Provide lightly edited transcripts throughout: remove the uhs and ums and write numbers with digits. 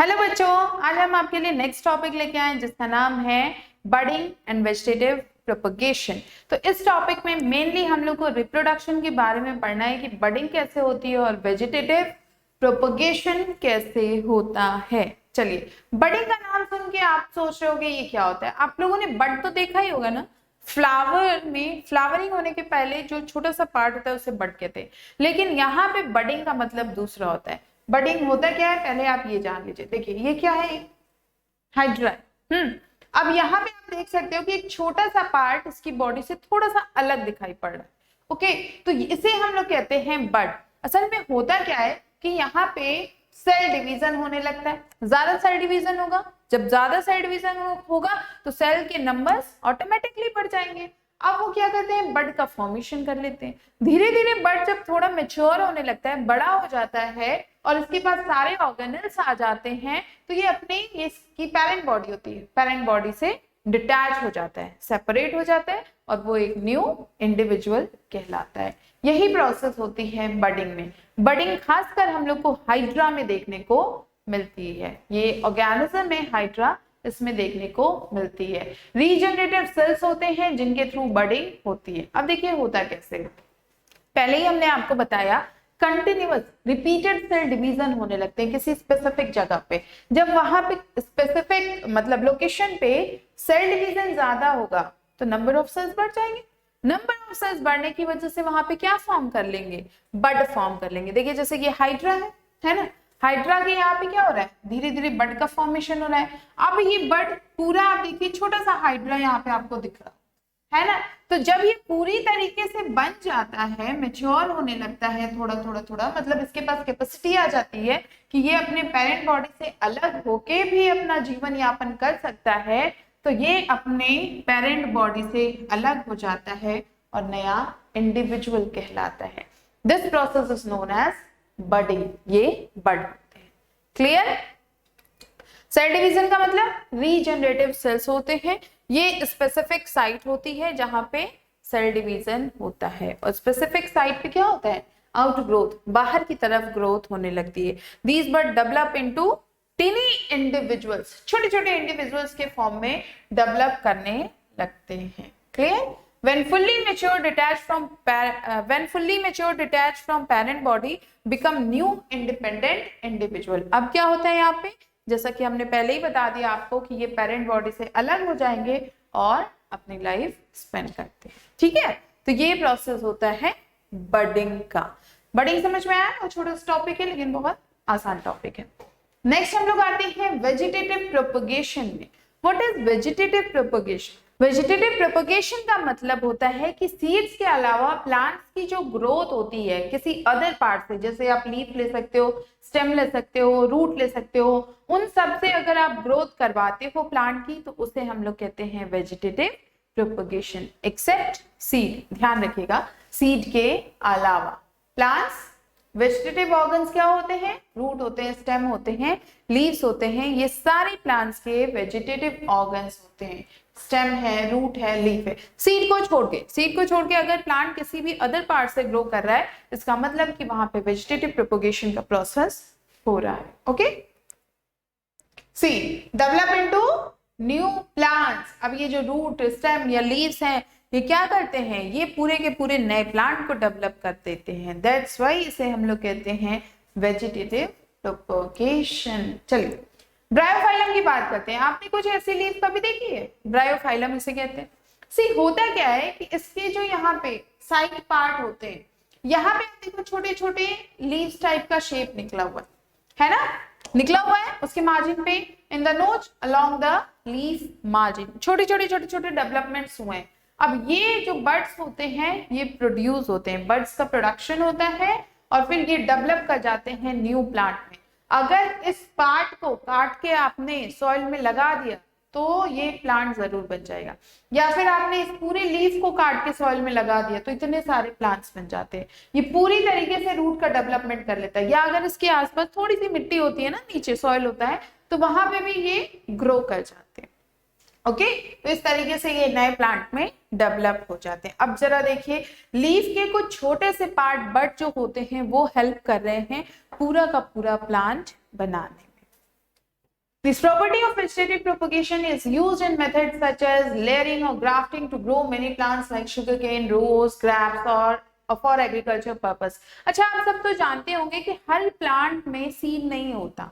Hello बच्चों, आज हम आपके लिए नेक्स्ट टॉपिक लेके आए जिसका नाम है बडिंग एंड वेजिटेटिव प्रोपगेशन। तो इस टॉपिक में मेनली हम लोग को रिप्रोडक्शन के बारे में पढ़ना है कि बडिंग कैसे होती है और वेजिटेटिव प्रोपगेशन कैसे होता है। चलिए, बडिंग का नाम सुन के आप सोच रहे होगे ये क्या होता है। आप लोगों ने बड तो देखा ही होगा ना, फ्लावर में फ्लावरिंग होने के पहले जो छोटा सा पार्ट होता है उसे बड कहते हैं, लेकिन यहाँ पे बडिंग का मतलब दूसरा होता है। बडिंग होता क्या है पहले आप ये जान लीजिए। देखिए ये क्या है, हाइड्रा। अब यहाँ पे आप देख सकते हो कि एक छोटा सा पार्ट इसकी बॉडी से थोड़ा सा अलग दिखाई पड़ रहा है। ओके, तो इसे हम लोग कहते हैं बड। असल में होता क्या है कि यहाँ पे सेल डिवीजन होने लगता है। ज्यादा सेल डिवीजन होगा, जब ज्यादा सेल डिवीजन होगा तो सेल के नंबर्स ऑटोमेटिकली बढ़ जाएंगे। अब वो क्या करते हैं, बड का फॉर्मेशन कर लेते हैं। धीरे धीरे बड जब थोड़ा मेच्योर होने लगता है, बड़ा हो जाता है और इसके पास सारे ऑर्गेनल्स आ जाते हैं, तो ये अपनी इसकी पेरेंट बॉडी होती है, पेरेंट बॉडी से डिटैच हो जाता है, सेपरेट हो जाता है और वो एक न्यू इंडिविजुअल कहलाता है। यही प्रोसेस होती है बडिंग में। बडिंग खासकर हम लोग को हाइड्रा में देखने को मिलती है। ये ऑर्गेनिज्म में हाइड्रा इसमें देखने को मिलती है। रीजनरेटिव सेल्स होते हैं जिनके थ्रू बडिंग होती है। अब देखिए होता कैसे, पहले ही हमने आपको बताया कंटिन्यूअस रिपीटेड सेल डिवीजन होने लगते हैं किसी स्पेसिफिक जगह पे। जब वहां पे स्पेसिफिक मतलब लोकेशन पे सेल डिवीजन ज्यादा होगा तो नंबर ऑफ सेल्स बढ़ जाएंगे। नंबर ऑफ सेल्स बढ़ने की वजह से वहां पे क्या फॉर्म कर लेंगे, बड फॉर्म कर लेंगे। देखिए जैसे ये हाइड्रा है ना, हाइड्रा के यहाँ पे क्या हो रहा है, धीरे धीरे बड का फॉर्मेशन हो रहा है। अब ये बड पूरा आप देखिए, छोटा सा हाइड्रा यहाँ पे आपको दिख रहा है ना, तो जब ये पूरी तरीके से बन जाता है, मेच्योर होने लगता है थोड़ा थोड़ा थोड़ा, मतलब इसके पास कैपेसिटी आ जाती है कि ये अपने पेरेंट बॉडी से अलग होके भी अपना जीवन यापन कर सकता है, तो ये अपने पेरेंट बॉडी से अलग हो जाता है और नया इंडिविजुअल कहलाता है। This process is known as budding. ये बड होते हैं। क्लियर? सेल डिवीजन का मतलब रीजनरेटिव सेल्स होते हैं। ये स्पेसिफिक साइट होती है जहां पे सेल डिवीजन होता है और स्पेसिफिक साइट पे क्या होता है, आउट ग्रोथ, बाहर की तरफ ग्रोथ होने लगती है। These bud develop into tiny individuals, छोटे छोटे इंडिविजुअल्स के फॉर्म में डेवलप करने लगते हैं। Clear? When fully mature detached from parent body become new independent individual। अब क्या होता है यहाँ पे, जैसा कि हमने पहले ही बता दिया आपको कि ये पेरेंट बॉडी से अलग हो जाएंगे और अपनी लाइफ स्पेंड करते हैं। ठीक है, तो ये प्रोसेस होता है बडिंग का। बडिंग समझ में आया? और छोटा सा टॉपिक है लेकिन बहुत आसान टॉपिक है। नेक्स्ट हम लोग आते हैं वेजिटेटिव प्रोपगेशन में। What is vegetative propagation? Vegetative propagation का मतलब होता है कि सीड्स के अलावा प्लांट्स की जो ग्रोथ होती है किसी अदर पार्ट से, जैसे आप लीफ ले सकते हो, स्टेम ले सकते हो, रूट ले सकते हो, उन सब से अगर आप ग्रोथ करवाते हो प्लांट की तो उसे हम लोग कहते हैं वेजिटेटिव प्रोपगेशन। एक्सेप्ट सीड, ध्यान रखिएगा, सीड के अलावा प्लांट्स, वेजिटेटिव ऑर्गन्स क्या होते हैं, रूट होते हैं, स्टेम होते हैं, लीव्स होते हैं, ये सारे प्लांट्स के वेजिटेटिव ऑर्गन्स होते हैं। स्टेम है, रूट है, लीफ है। सीड को छोड़ के अगर प्लांट किसी भी अदर पार्ट से ग्रो कर रहा है, इसका मतलब कि वहां पे वेजिटेटिव प्रोपगेशन का प्रोसेस हो रहा है। Okay, seed develop into new plants. अब ये जो रूट, स्टेम या लीव्स हैं, ये क्या करते हैं, ये पूरे के पूरे नए प्लांट को डेवलप कर देते हैं। दैट्स व्हाई इसे हम लोग कहते हैं वेजिटेटिव प्रोपगेशन। चलिए ब्रायोफाइलम की बात करते हैं। आपने कुछ ऐसी लीफ कभी देखी है, ब्रायोफाइलम इसे कहते हैं। सी होता क्या है कि इसके जो यहाँ पे साइड पार्ट होते हैं, यहाँ पे आप देखो छोटे छोटे लीव्स टाइप का शेप निकला हुआ है ना, निकला हुआ है उसके मार्जिन पे, इन द नोच अलोंग द लीफ मार्जिन छोटे छोटे डेवलपमेंट्स हुए हैं। अब ये जो बड्स होते हैं ये प्रोड्यूस होते हैं, बड्स का प्रोडक्शन होता है और फिर ये डेवलप कर जाते हैं न्यू प्लांट में। अगर इस पार्ट को काट के आपने सॉइल में लगा दिया तो ये प्लांट जरूर बन जाएगा, या फिर आपने इस पूरे लीफ को काट के सॉइल में लगा दिया तो इतने सारे प्लांट्स बन जाते हैं। ये पूरी तरीके से रूट का डेवलपमेंट कर लेता है। या अगर इसके आसपास थोड़ी सी मिट्टी होती है ना, नीचे सॉइल होता है, तो वहां पे भी ये ग्रो कर जाते हैं। ओके, तो इस तरीके से ये नए प्लांट में डेवलप हो जाते हैं। अब जरा देखिए, लीफ के कुछ छोटे से पार्ट, बड जो होते हैं, वो हेल्प कर रहे हैं पूरा का पूरा प्लांट बनाने में। This property of vegetative propagation is used in methods such as layering or grafting to grow many plants like sugarcane, rose, grapes or for agriculture purpose. अच्छा, आप सब तो जानते होंगे कि हर प्लांट में सीड नहीं होता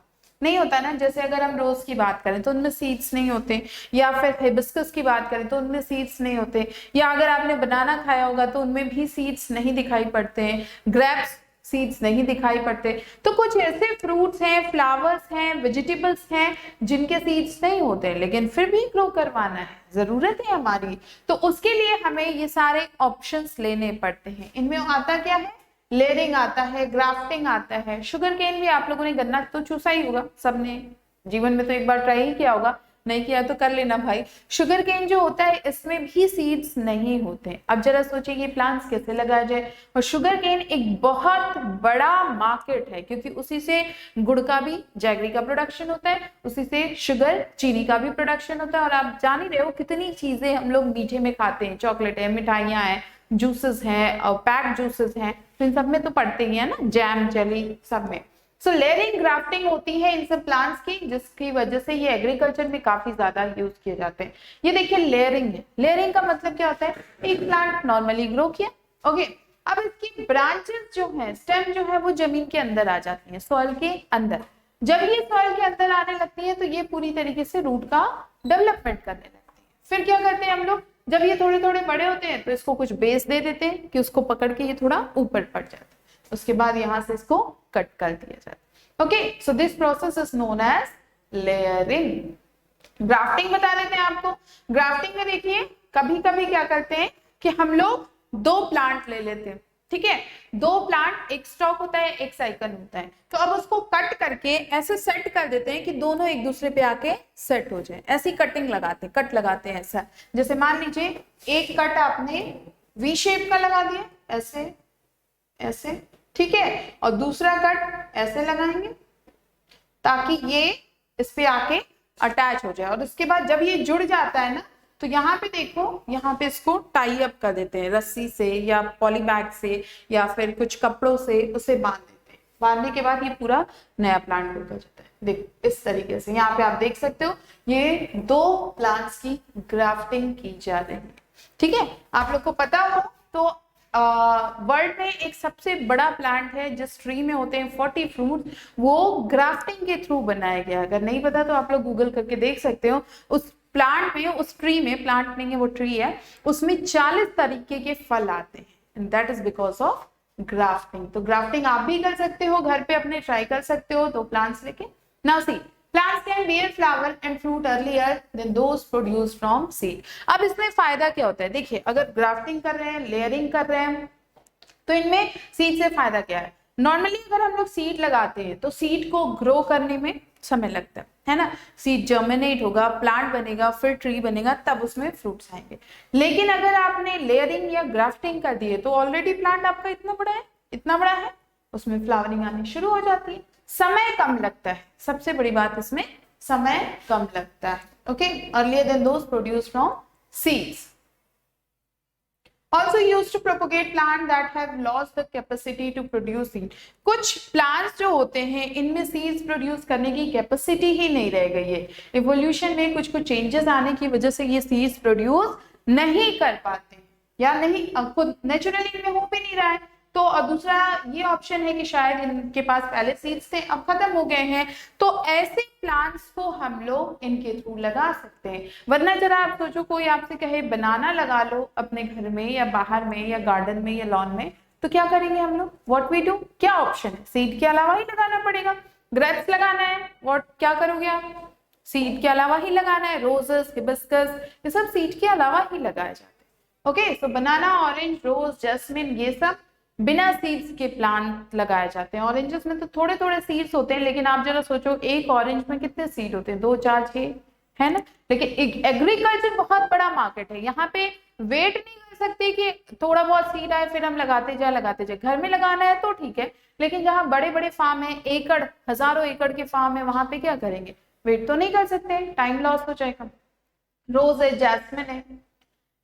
ना। जैसे अगर हम रोज की बात करें तो उनमें सीड्स नहीं होते, या फिर हिबिस्कस की बात करें तो उनमें सीड्स नहीं होते, या अगर आपने बनाना खाया होगा तो उनमें भी सीड्स नहीं दिखाई पड़ते हैं, ग्रेप्स सीड्स नहीं दिखाई पड़ते। तो कुछ ऐसे फ्रूट्स हैं, फ्लावर्स हैं, वेजिटेबल्स हैं जिनके सीड्स नहीं होते लेकिन फिर भी ग्रो करवाना है, जरूरत है हमारी, तो उसके लिए हमें ये सारे ऑप्शंस लेने पड़ते हैं। इनमें आता क्या है? लेयरिंग आता है, ग्राफ्टिंग आता है। शुगर केन भी आप लोगों ने गन्ना तो चूसा ही होगा, सबने जीवन में तो एक बार ट्राई ही किया होगा, नहीं किया तो कर लेना भाई। शुगर केन जो होता है इसमें भी सीड्स नहीं होते। अब जरा सोचिए ये प्लांट्स कैसे लगाया जाए। और शुगर केन एक बहुत बड़ा मार्केट है क्योंकि उसी से गुड़ का भी, जैगरी का प्रोडक्शन होता है, उसी से शुगर, चीनी का भी प्रोडक्शन होता है। और आप जान ही रहे हो कितनी चीजें हम लोग मीठे में खाते हैं, चॉकलेट है, मिठाइयां हैं, जूसेस हैं और पैक जूसेस हैं, तो इन सब में तो पड़ते ही है ना, जैम, जेली, सब में। सो लेयरिंग, ग्राफ्टिंग होती है इन सब प्लांट्स की, जिसकी वजह से ये एग्रीकल्चर में काफी ज्यादा यूज किए जाते हैं। ये देखिए लेयरिंग है। लेयरिंग का मतलब क्या होता है? एक प्लांट नॉर्मली ग्रो किया, ओके, अब इसकी ब्रांचेस जो है, स्टेम जो है वो जमीन के अंदर आ जाती है, सॉइल के अंदर। जब ये सॉइल के अंदर आने लगती है तो ये पूरी तरीके से रूट का डेवलपमेंट करने लगती है। फिर क्या करते हैं हम लोग, जब ये थोड़े थोड़े बड़े होते हैं तो इसको कुछ बेस दे देते हैं कि उसको पकड़ के ये थोड़ा ऊपर पड़ जाता है, उसके बाद यहां से इसको कट कर दिया जाता है। Okay, so this process is known as layering. Grafting बता देते हैं आपको। ग्राफ्टिंग में देखिए कभी कभी क्या करते हैं कि हम लोग दो प्लांट ले लेते हैं, ठीक है, दो प्लांट, एक स्टॉक होता है, एक साइकल होता है, तो अब उसको कट करके ऐसे सेट कर देते हैं कि दोनों एक दूसरे पे आके सेट हो जाए। ऐसी कटिंग लगाते हैं, कट लगाते हैं ऐसा। जैसे मान लीजिए एक कट आपने वी शेप का लगा दिया, ऐसे ऐसे, ठीक है, और दूसरा कट ऐसे लगाएंगे ताकि ये इस पे आके अटैच हो जाए। और उसके बाद जब ये जुड़ जाता है ना तो यहाँ पे देखो, यहाँ पे इसको टाई अप कर देते हैं रस्सी से या पॉलीबैग से या फिर कुछ कपड़ों से, उसे बांध देते हैं। बांधने के बाद ये पूरा नया प्लांट हो जाता है। देखो इस तरीके से यहाँ पे आप देख सकते हो ये दो प्लांट्स की ग्राफ्टिंग की जा रही है, ठीक है। आप लोग को पता हो तो वर्ल्ड में एक सबसे बड़ा प्लांट है जिस ट्री में होते हैं 40 फ्रूट, वो ग्राफ्टिंग के थ्रू बनाया गया। अगर नहीं पता तो आप लोग गूगल करके देख सकते हो। उस प्लांट में, उस ट्री में, प्लांट नहीं है वो ट्री है, उसमें 40 तरीके के फल आते हैं, and that is because of grafting. तो ग्राफ्टिंग आप भी कर सकते हो, घर पे अपने ट्राई कर सकते हो दो प्लांट्स लेके। Now see, plants can bear flower and fruit earlier than those produced from seed। अब इसमें फायदा क्या होता है? देखिए अगर ग्राफ्टिंग कर रहे हैं, लेयरिंग कर रहे हैं, तो इनमें सीड से फायदा क्या है? नॉर्मली अगर हम लोग सीड लगाते हैं तो सीड को ग्रो करने में समय लगता है ना। सीड जर्मिनेट होगा, प्लांट बनेगा, फिर ट्री बनेगा, तब उसमें फ्रूट्स आएंगे। लेकिन अगर आपने लेयरिंग या ग्राफ्टिंग कर दिए तो ऑलरेडी प्लांट आपका इतना बड़ा है, उसमें फ्लावरिंग आनी शुरू हो जाती है, समय कम लगता है। सबसे बड़ी बात इसमें समय कम लगता है। Okay, earlier then those produced from seeds. Also used to propagate plant that have lost the capacity to produce seed। कुछ प्लांट्स जो होते हैं इनमें सीड्स प्रोड्यूस करने की कैपेसिटी ही नहीं रह गई है। इवोल्यूशन में कुछ चेंजेस आने की वजह से ये सीड्स प्रोड्यूस नहीं कर पाते या नहीं, खुद नेचुरली इनमें हो भी नहीं रहा है। तो और दूसरा ये ऑप्शन है कि शायद इनके पास पहले सीड्स थे, अब खत्म हो गए हैं, तो ऐसे प्लांट्स को हम लोग इनके थ्रू लगा सकते हैं। वरना जरा आप सोचो, कोई आपसे कहे बनाना लगा लो अपने घर में या बाहर में या गार्डन में या लॉन में, तो क्या करेंगे हम लोग? व्हाट वी डू, क्या ऑप्शन है? सीड के अलावा ही लगाना पड़ेगा। ग्रेप्स लगाना है, व्हाट क्या करोगे आप? सीड के अलावा ही लगाना है। रोजेस, हिबिस्कस, ये सब सीड के अलावा ही लगाए जाते हैं। ओके, सो बनाना, ऑरेंज, रोज, जैस्मिन, ये सब बिना सीड्स के प्लांट लगाए जाते हैं। ऑरेंजेस में तो थोड़े थोड़े सीड्स होते हैं, लेकिन आप जरा सोचो एक ऑरेंज में कितने सीड होते हैं? 2, 4, 6, है ना। लेकिन एग्रीकल्चर बहुत बड़ा मार्केट है, यहाँ पे वेट नहीं कर सकते कि थोड़ा बहुत सीड आए फिर हम लगाते जाए। घर में लगाना है तो ठीक है, लेकिन जहाँ बड़े बड़े फार्म है, एकड़, हजारों एकड़ के फार्म है, वहां पे क्या करेंगे? वेट तो नहीं कर सकते, टाइम लॉस हो जाएगा। रोज है, जैस्मिन है।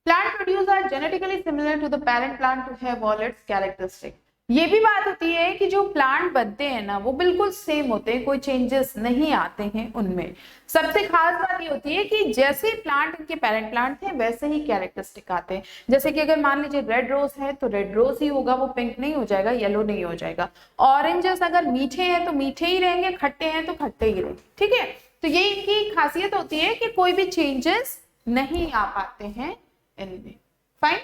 Plant produced are genetically similar to the parent plant to have all its characteristics। ये भी बात होती है कि जो प्लांट बनते हैं ना वो बिल्कुल सेम होते हैं, कोई चेंजेस नहीं आते हैं उनमें। सबसे खास बात ये होती है कि जैसे प्लांट इनके पेरेंट प्लांट थे वैसे ही कैरेक्टरिस्टिक आते हैं। जैसे कि अगर मान लीजिए रेड रोज है तो रेड रोज ही होगा, वो पिंक नहीं हो जाएगा, येलो नहीं हो जाएगा। ऑरेंजेस अगर मीठे हैं तो मीठे ही रहेंगे, खट्टे हैं तो खट्टे ही रहेंगे, ठीक है। तो ये इनकी खासियत होती है कि कोई भी चेंजेस नहीं आ पाते हैं इनमें। फाइन।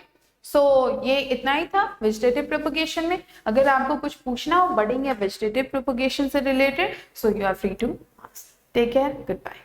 सो ये इतना ही था वेजिटेटिव प्रोपगेशन में। अगर आपको कुछ पूछना हो बडिंग या वेजिटेटिव प्रोपगेशन से related, so you are free to ask. Take care, good bye.